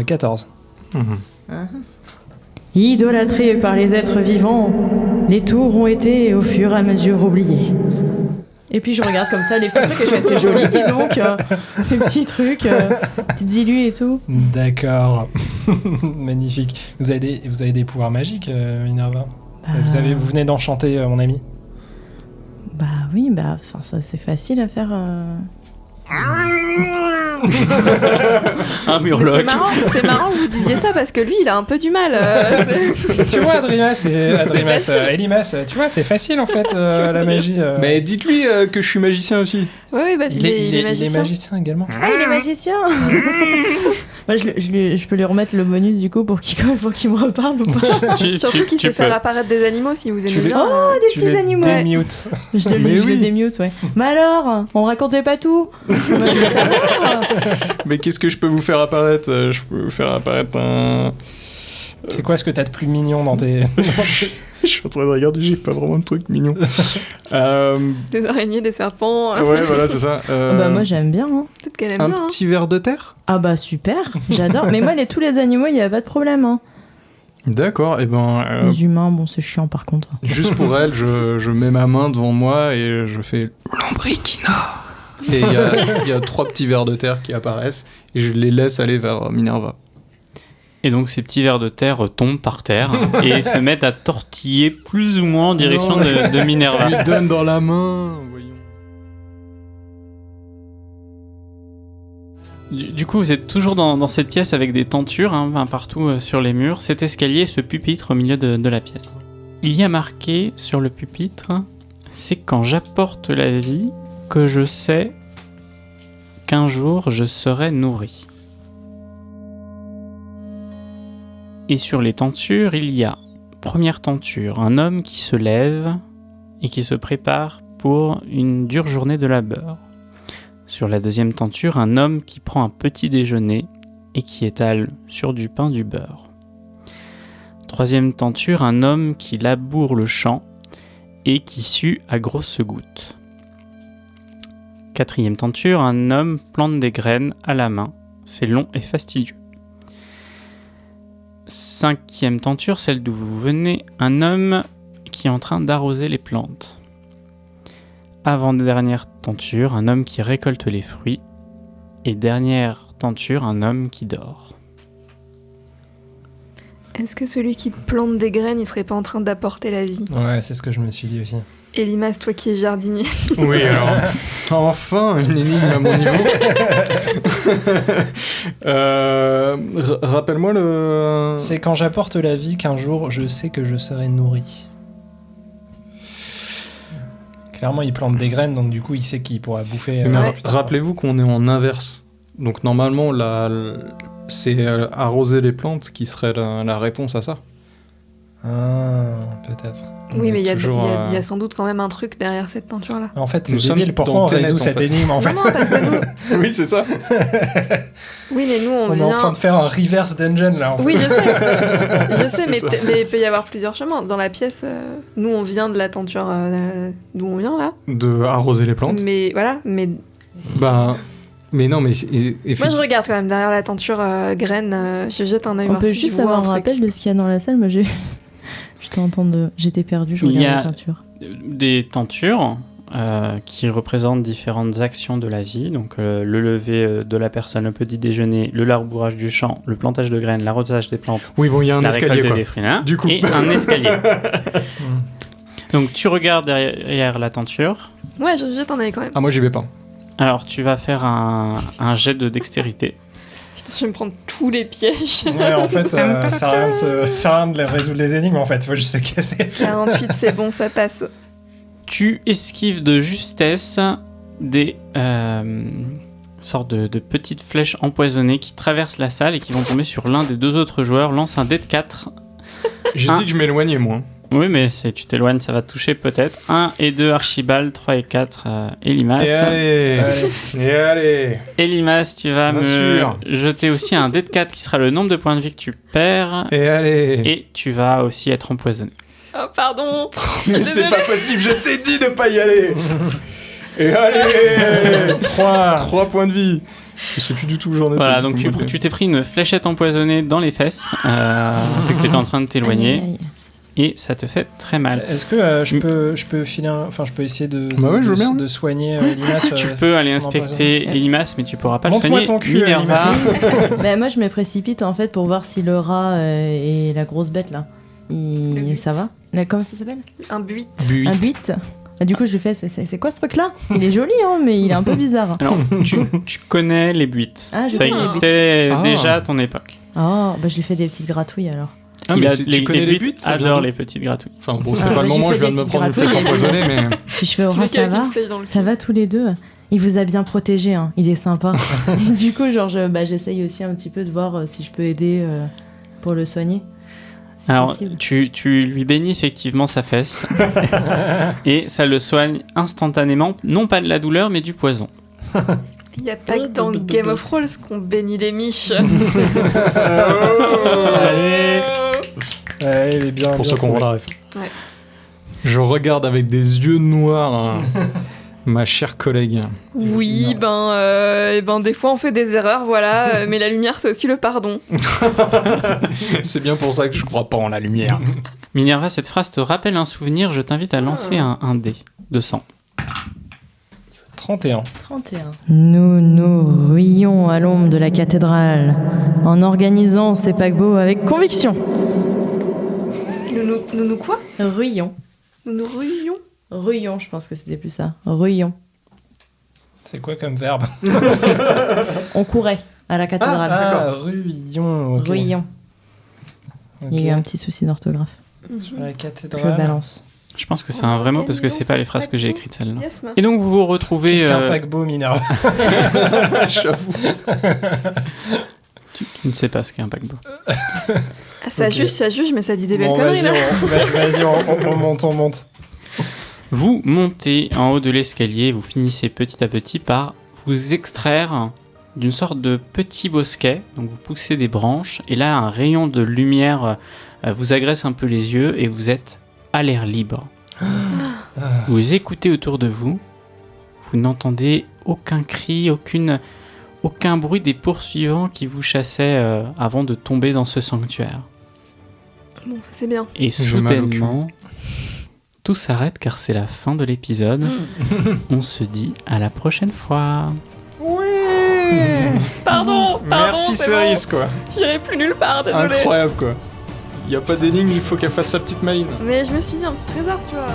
14. Mhm. Idolâtrés par les êtres vivants, les tours ont été au fur et à mesure oubliés. Et puis je regarde comme ça les petits trucs et je fais, c'est joli, dis donc, ces petits trucs, petites illus et tout. D'accord. Magnifique. Vous avez des pouvoirs magiques, Minerva. Vous venez d'enchanter mon ami. Bah oui, bah enfin ça c'est facile à faire. Un Mais murloc. c'est marrant que vous disiez ça parce que lui il a un peu du mal. Tu vois, Adrimas, facile. Elimas, tu vois, c'est facile en fait, vois, la magie. Mais dites-lui que je suis magicien aussi. Oui, bah il est magicien également. Ah, il est magicien. Moi je peux lui remettre le bonus du coup pour qu'il me reparle ou pas. Surtout qu'il tu sait faire peux. apparaître des animaux si vous Tu aimez les- bien. Des Tu petits les animaux. démutes. Je Mais le oui. démute, ouais. Mais alors, on racontait pas tout. Moi, je veux savoir. Mais qu'est-ce que je peux vous faire apparaître? Je peux vous faire apparaître un... C'est quoi ce que t'as de plus mignon dans tes. Je suis en train de regarder, j'ai pas vraiment de truc mignon. Des araignées, des serpents. Ouais, voilà, c'est ça. Bah moi j'aime bien. Hein. Peut-être qu'elle aime un bien. hein. petit ver de terre? Ah bah super, j'adore. Mais moi tous les animaux, il y a pas de problème. Hein. D'accord, et ben... Les humains, bon c'est chiant par contre. juste pour elle, je mets ma main devant moi et je fais Lombriquina. Et il y a 3 petits vers de terre qui apparaissent et je les laisse aller vers Minerva. Et donc ces petits vers de terre tombent par terre et se mettent à tortiller plus ou moins en direction Non, de Je Minerva. lui donne dans la main, voyons. Du coup, vous êtes toujours dans cette pièce avec des tentures un partout sur les murs. Cet escalier, ce pupitre au milieu de la pièce. Il y a marqué sur le pupitre, c'est quand j'apporte la vie que je sais qu'un jour je serai nourri. Et sur les tentures, il y a, première tenture, un homme qui se lève et qui se prépare pour une dure journée de labeur. Sur la deuxième tenture, un homme qui prend un petit déjeuner et qui étale sur du pain du beurre. Troisième tenture, un homme qui laboure le champ et qui sue à grosses gouttes. Quatrième tenture, un homme plante des graines à la main. C'est long et fastidieux. Cinquième tenture, celle d'où vous venez, un homme qui est en train d'arroser les plantes. Avant-dernière tenture, un homme qui récolte les fruits. Et dernière tenture, un homme qui dort. Est-ce que celui qui plante des graines, il serait pas en train d'apporter la vie? Ouais, c'est ce que je me suis dit aussi. Elimas, toi qui es jardinier. Oui, alors, enfin, une énigme à mon niveau. Rappelle-moi le... C'est quand j'apporte la vie qu'un jour je sais que je serai nourri. clairement, il plante des graines, donc du coup, il sait qu'il pourra bouffer. Mais Ouais. plus tard. rappelez-vous qu'on est en inverse. Donc normalement, c'est arroser les plantes qui serait la réponse à ça. Ah, peut-être. Oui, mais il y, Toujours, il y a sans doute quand même un truc derrière cette peinture-là. En fait, Nous c'est sommes débile. Pourquoi dans on Tenet, résout en cette fait. énigme, en fait? Non, parce que nous... Oui, c'est ça. Oui, mais nous, on On est en vient... train de faire un reverse dungeon, là, en fait. Oui, je sais. Je sais, mais C'est ça. mais il peut y avoir plusieurs chemins. Dans la pièce, nous, on vient de la tenture d'où on vient, là. De arroser les plantes. Mais voilà, mais Bah, mais non, mais moi, je effectivement. regarde quand même derrière la tenture graine. Je jette un œil On voir peut si je juste vois avoir un un truc. rappel de ce qu'il y a dans la salle. Moi, j'étais perdue, je Il y regardais a- la teinture. Des tentures qui représentent différentes actions de la vie, donc le lever de la personne, le petit déjeuner, le labourage du champ, le plantage de graines, l'arrosage des plantes, Oui, bon, il y a un la escalier, récolte quoi. des fruits, hein, Du coup. et un escalier. Donc tu regardes derrière la tenture. Ouais, je jette un œil quand même. Ah, moi, j'y vais pas. Alors tu vas faire un jet de dextérité. Putain, je vais me prendre tous les pièges. Ouais, en fait, ça sert à rien de résoudre les énigmes, en fait. Faut juste se casser. 48, c'est bon, ça passe. Tu esquives de justesse des sortes de petites flèches empoisonnées qui traversent la salle et qui vont tomber sur l'un des deux autres joueurs. Lance un dé de 4. J'ai Un. dit que je m'éloignais, moi. Oui, mais tu t'éloignes, ça va te toucher peut-être. 1 et 2 Archibald, 3 et 4 Elimas. Et allez. Et allez. Elimas, tu vas Bien me sûr. jeter aussi un dé de 4 qui sera le nombre de points de vie que tu perds. Et allez. Et tu vas aussi être empoisonné. Oh, pardon. Mais c'est Désolée. pas possible, je t'ai dit de pas y aller. Et allez. 3 points de vie. Je sais plus du tout où j'en étais. Voilà, du donc coup, moi, tu t'es pris une fléchette empoisonnée dans les fesses, vu que tu étais en train de Aïe, t'éloigner, aïe. et ça te fait très mal. Est-ce que je peux filer enfin, je peux essayer Bah ouais, je veux bien. de soigner Elimas Tu peux aller son inspecter Elimas, mais tu pourras pas le Montre-moi soigner. ton cul, Minerva, Bah, moi, je me précipite en fait pour voir si le rat et la grosse bête là, Le buit. ça va. Comment ça s'appelle? Un buit. Buit. Un buit. Ah, du coup, je lui fais, c'est quoi ce truc là? Il est joli, hein, mais il est un peu bizarre. alors tu connais les buites. Ah, je Ça connais les existait buites. déjà Ah. à ton époque. Oh, bah je lui fais des petites gratouilles alors. Ah, mais tu connais les buts, ça vient adorent d'où les petites gratouilles. Enfin, bon, c'est Ah, pas le bah, j'ai moment, fait je viens de des me prendre une petites flèche empoisonnée, mais. Puis je fais, au Je rat, mets ça avec va? une flèche dans le Ça cul. va tous les deux? Il vous a bien protégé, hein. Il est sympa. Et du coup, genre, j'essaye aussi un petit peu de voir si je peux aider pour le soigner. si Alors, possible. tu lui bénis effectivement sa fesse, et ça le soigne instantanément, non pas de la douleur, mais du poison. Il n'y a pas que dans Game of Thrones qu'on bénit des miches. Allez. Ouais, il est bien. Pour bien ceux qui ont trouvé. la ref. Ouais. Je regarde avec des yeux noirs ma chère collègue. Oui, ben des fois on fait des erreurs, voilà. Mais la lumière, c'est aussi le pardon. C'est bien pour ça que je crois pas en la lumière. Minerva, cette phrase te rappelle un souvenir, je t'invite à lancer un dé de 100. 31. 31. Nous nous ruions à l'ombre de la cathédrale en organisant ces paquebots avec conviction. Nous quoi? Ruions. Nous nous ruions? Ruions, je pense que c'était plus ça. Ruions. C'est quoi comme verbe? On courait à la cathédrale. Ah, ruillon. ok. Ruions. Ok. Il y a eu un petit souci d'orthographe. Sur la Je cathédrale. balance. Je pense que c'est un vrai mot parce que c'est pas les phrases que j'ai écrites celle-là. Yes, Et donc vous vous retrouvez... Qu'est-ce qu'un paquebot, Minerva? J'avoue. tu ne sais pas ce qu'est un paquebot. Ah, ça Ok. juge, mais ça dit des belles Bon, conneries, vas-y, là. on monte. Vous montez en haut de l'escalier, vous finissez petit à petit par vous extraire d'une sorte de petit bosquet. Donc vous poussez des branches et là un rayon de lumière vous agresse un peu les yeux et vous êtes à l'air libre. Vous écoutez autour de vous, vous n'entendez aucun cri, aucun bruit des poursuivants qui vous chassaient avant de tomber dans ce sanctuaire. Bon, ça c'est bien. Et J'ai mal au cul. soudainement, tout s'arrête car c'est la fin de l'épisode. On se dit à la prochaine fois. Pardon, Merci c'est Céris, quoi. bon. J'irai plus nulle part, désolé. Incroyable, quoi. Y a pas d'énigme, il faut qu'elle fasse sa petite maline. Mais je me suis dit un petit trésor, tu vois.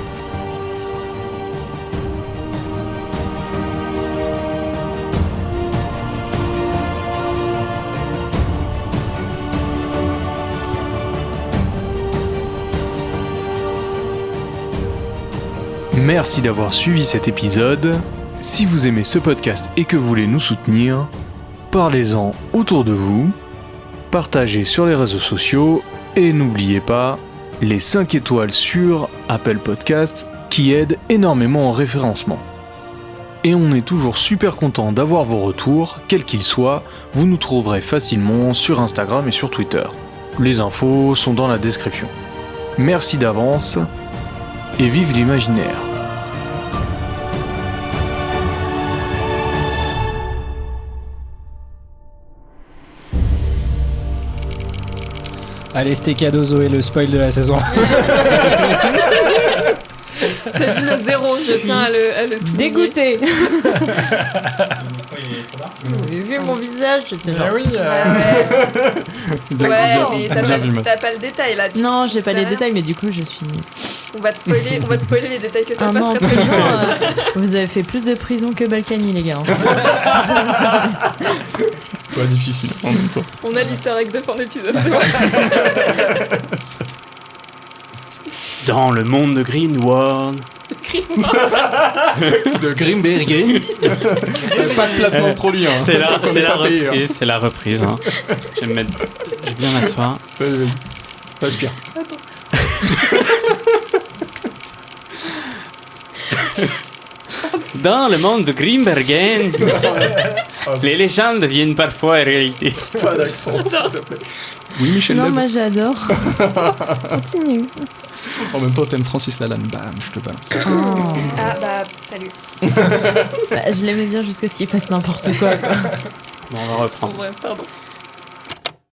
Merci d'avoir suivi cet épisode. Si vous aimez ce podcast et que vous voulez nous soutenir, parlez-en autour de vous, partagez sur les réseaux sociaux et n'oubliez pas les 5 étoiles sur Apple Podcast qui aident énormément au référencement. Et on est toujours super content d'avoir vos retours, quels qu'ils soient, vous nous trouverez facilement sur Instagram et sur Twitter. Les infos sont dans la description. Merci d'avance et vive l'imaginaire. Allez, c'était cadeau Zoé, le spoil de la saison. T'as dit le 0, je tiens à le souligner. Dégoûté. Vous avez vu mon visage, j'étais genre... Ah oui, Ouais, mais Bien vu, Matt. t'as pas le détail là. Non, j'ai pas les détails. détails, mais du coup, je suis... On va te spoiler les détails que t'as Ah pas non, très très bien. franchement, vous avez fait plus de prison que Balkany, les gars. Pas difficile en même temps. On a l'easter egg de fin d'épisode, c'est bon. Dans le monde de Greenworld. De Grimbergen. Pas de placement de produit. Hein. C'est Tant qu'on est pas payé, hein. c'est la reprise. Hein. Je vais bien m'asseoir. Vas-y. Respire. Dans le monde de Grimbergen, les légendes deviennent parfois réalité. Pas d'accent, s'il te plaît. Oui, Michel Non, Leb. moi j'adore. Continue. En même temps, t'aimes Francis Lalanne. Bam, je te balance. Oh. Ah bah, salut. Bah, je l'aimais bien jusqu'à ce qu'il fasse n'importe quoi. Bon, on va reprendre. Ouais, pardon.